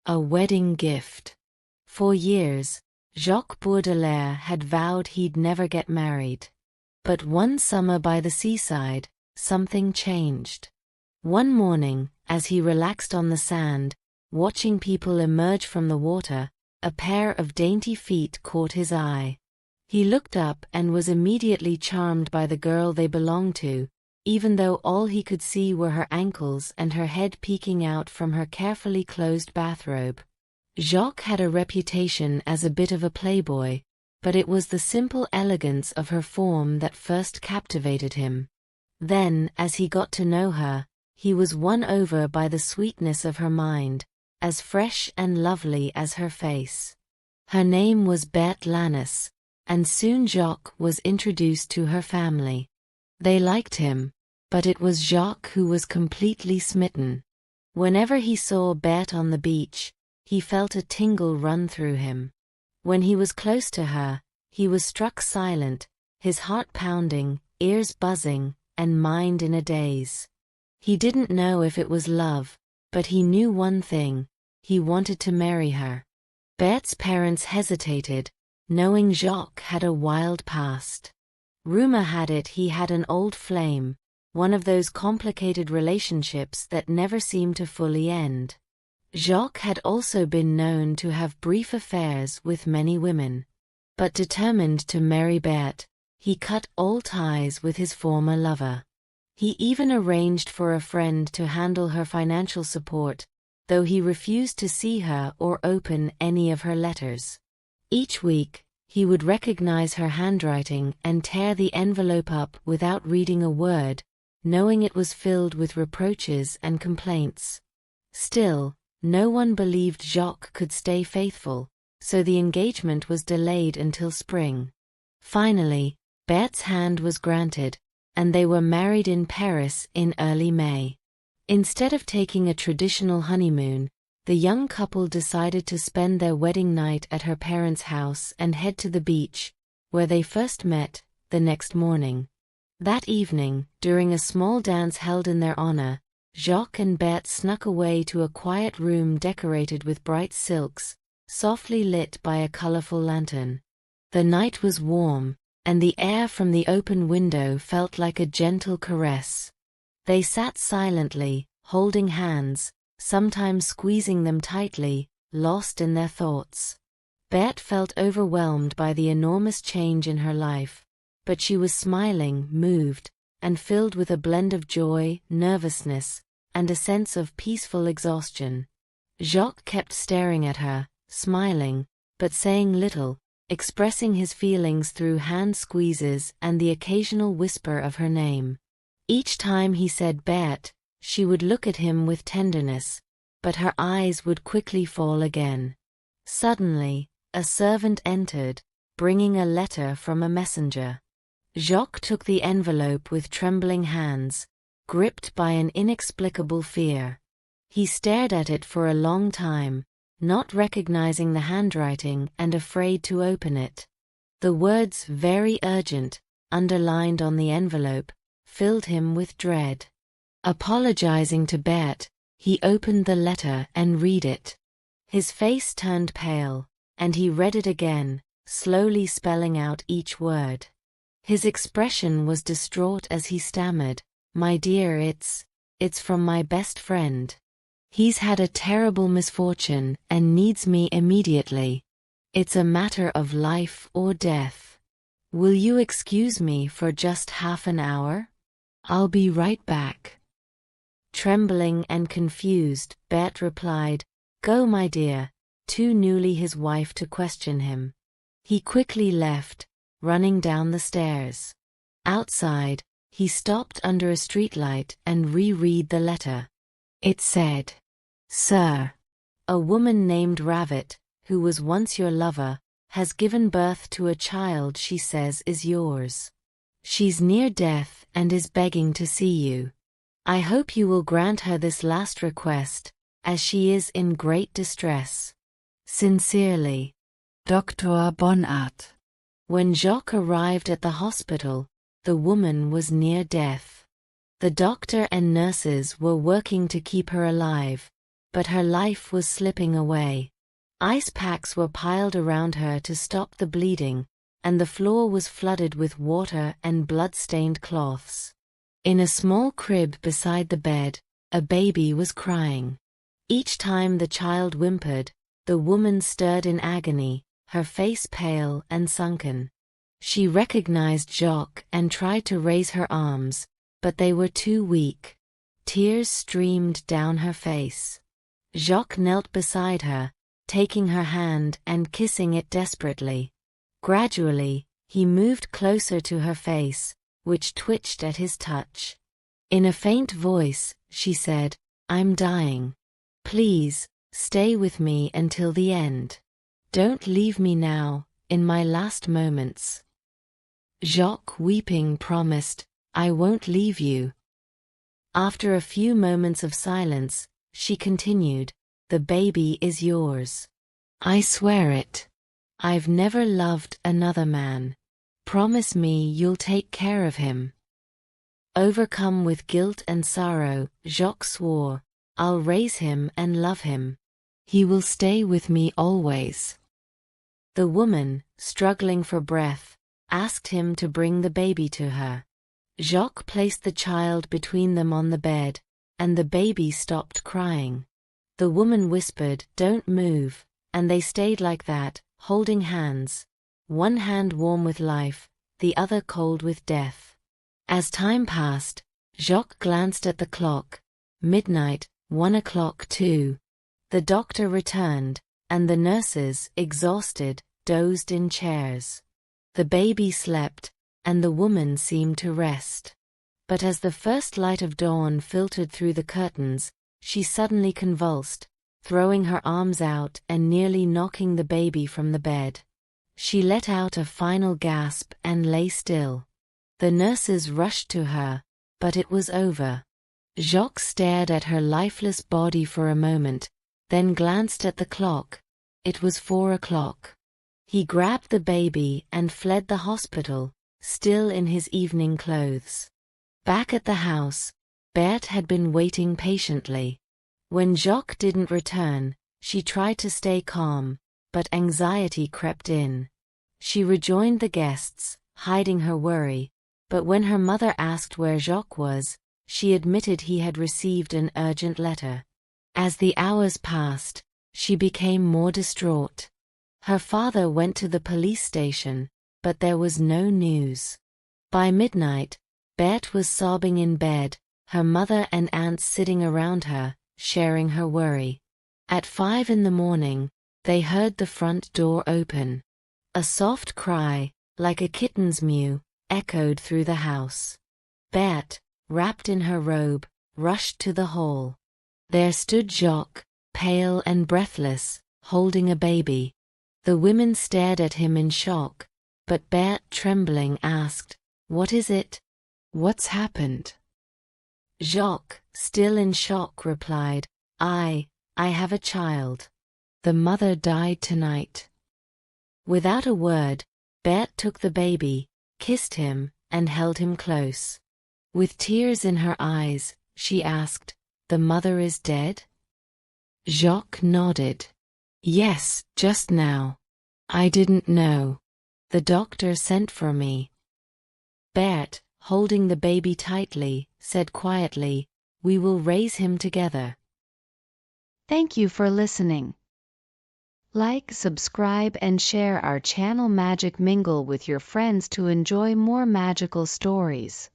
A wedding gift. For years, Jacques Baudelaire had vowed he'd never get married. But one summer by the seaside, something changed. One morning, as he relaxed on the sand, watching people emerge from the water, a pair of dainty feet caught his eye. He looked up and was immediately charmed by the girl they belonged to, even though all he could see were her ankles and her head peeking out from her carefully closed bathrobe. Jacques had a reputation as a bit of a playboy, but it was the simple elegance of her form that first captivated him. Then, as he got to know her, he was won over by the sweetness of her mind, as fresh and lovely as her face. Her name was Berthe Lannes, and soon Jacques was introduced to her family. They liked him, but it was Jacques who was completely smitten. Whenever he saw Berthe on the beach, he felt a tingle run through him. When he was close to her, he was struck silent, his heart pounding, ears buzzing, and mind in a daze. He didn't know if it was love, but he knew one thing: he wanted to marry her. Berthe's parents hesitated, knowing Jacques had a wild past. Rumor had it he had an old flame, one of those complicated relationships that never seem to fully end. Jacques had also been known to have brief affairs with many women. But determined to marry Berthe, he cut all ties with his former lover. He even arranged for a friend to handle her financial support, though he refused to see her or open any of her letters. Each week, he would recognize her handwriting and tear the envelope up without reading a word, knowing it was filled with reproaches and complaints. Still, no one believed Jacques could stay faithful, so the engagement was delayed until spring. Finally, Berthe's hand was granted, and they were married in Paris in early May. Instead of taking a traditional honeymoon, the young couple decided to spend their wedding night at her parents' house and head to the beach, where they first met, the next morning. That evening, during a small dance held in their honor, Jacques and Berthe snuck away to a quiet room decorated with bright silks, softly lit by a colorful lantern. The night was warm, and the air from the open window felt like a gentle caress. They sat silently, holding hands, sometimes squeezing them tightly, lost in their thoughts. Berthe felt overwhelmed by the enormous change in her life, but she was smiling, moved, and filled with a blend of joy, nervousness, and a sense of peaceful exhaustion. Jacques kept staring at her, smiling, but saying little, expressing his feelings through hand squeezes and the occasional whisper of her name. Each time he said Berthe, she would look at him with tenderness, but her eyes would quickly fall again. Suddenly, a servant entered, bringing a letter from a messenger. Jacques took the envelope with trembling hands, gripped by an inexplicable fear. He stared at it for a long time, not recognizing the handwriting and afraid to open it. The words "very urgent," underlined on the envelope, filled him with dread. Apologizing to Berthe, he opened the letter and read it. His face turned pale, and he read it again, slowly spelling out each word. His expression was distraught as he stammered, "My dear, it's from my best friend. He's had a terrible misfortune and needs me immediately. It's a matter of life or death. Will you excuse me for just half an hour? I'll be right back." Trembling and confused, Berthe replied, "Go, my dear," too newly his wife to question him. He quickly left, running down the stairs. Outside, he stopped under a streetlight and reread the letter. It said, "Sir, a woman named Ravit, who was once your lover, has given birth to a child she says is yours. She's near death and is begging to see you. I hope you will grant her this last request, as she is in great distress. Sincerely, Dr. Bonnat." When Jacques arrived at the hospital, the woman was near death. The doctor and nurses were working to keep her alive, but her life was slipping away. Ice packs were piled around her to stop the bleeding, and the floor was flooded with water and blood-stained cloths. In a small crib beside the bed, a baby was crying. Each time the child whimpered, the woman stirred in agony, her face pale and sunken. She recognized Jacques and tried to raise her arms, but they were too weak. Tears streamed down her face. Jacques knelt beside her, taking her hand and kissing it desperately. Gradually, he moved closer to her face, which twitched at his touch. In a faint voice, she said, "I'm dying. Please, stay with me until the end. Don't leave me now, in my last moments." Jacques, weeping, promised, "I won't leave you." After a few moments of silence, she continued, "The baby is yours. I swear it. I've never loved another man. Promise me you'll take care of him." Overcome with guilt and sorrow, Jacques swore, "I'll raise him and love him. He will stay with me always." The woman, struggling for breath, asked him to bring the baby to her. Jacques placed the child between them on the bed, and the baby stopped crying. The woman whispered, "Don't move," and they stayed like that, holding hands, one hand warm with life, the other cold with death. As time passed, Jacques glanced at the clock. Midnight, 1 o'clock too. The doctor returned, and the nurses, exhausted, dozed in chairs. The baby slept, and the woman seemed to rest. But as the first light of dawn filtered through the curtains, she suddenly convulsed, throwing her arms out and nearly knocking the baby from the bed. She let out a final gasp and lay still. The nurses rushed to her, but it was over. Jacques stared at her lifeless body for a moment, then glanced at the clock. It was 4 o'clock. He grabbed the baby and fled the hospital, still in his evening clothes. Back at the house, Berthe had been waiting patiently. When Jacques didn't return, she tried to stay calm, but anxiety crept in. She rejoined the guests, hiding her worry, but when her mother asked where Jacques was, she admitted he had received an urgent letter. As the hours passed, she became more distraught. Her father went to the police station, but there was no news. By midnight, Berthe was sobbing in bed, her mother and aunts sitting around her, sharing her worry. At 5 in the morning, they heard the front door open. A soft cry, like a kitten's mew, echoed through the house. Berthe, wrapped in her robe, rushed to the hall. There stood Jacques, pale and breathless, holding a baby. The women stared at him in shock, but Berthe, trembling, asked, "What is it? What's happened?" Jacques, still in shock, replied, I have a child. The mother died tonight." Without a word, Berthe took the baby, kissed him, and held him close. With tears in her eyes, she asked, "The mother is dead?" Jacques nodded. "Yes, just now. I didn't know. The doctor sent for me." Berthe, holding the baby tightly, said quietly, "We will raise him together." Thank you for listening. Like, subscribe, and share our channel MagicMingle with your friends to enjoy more magical stories.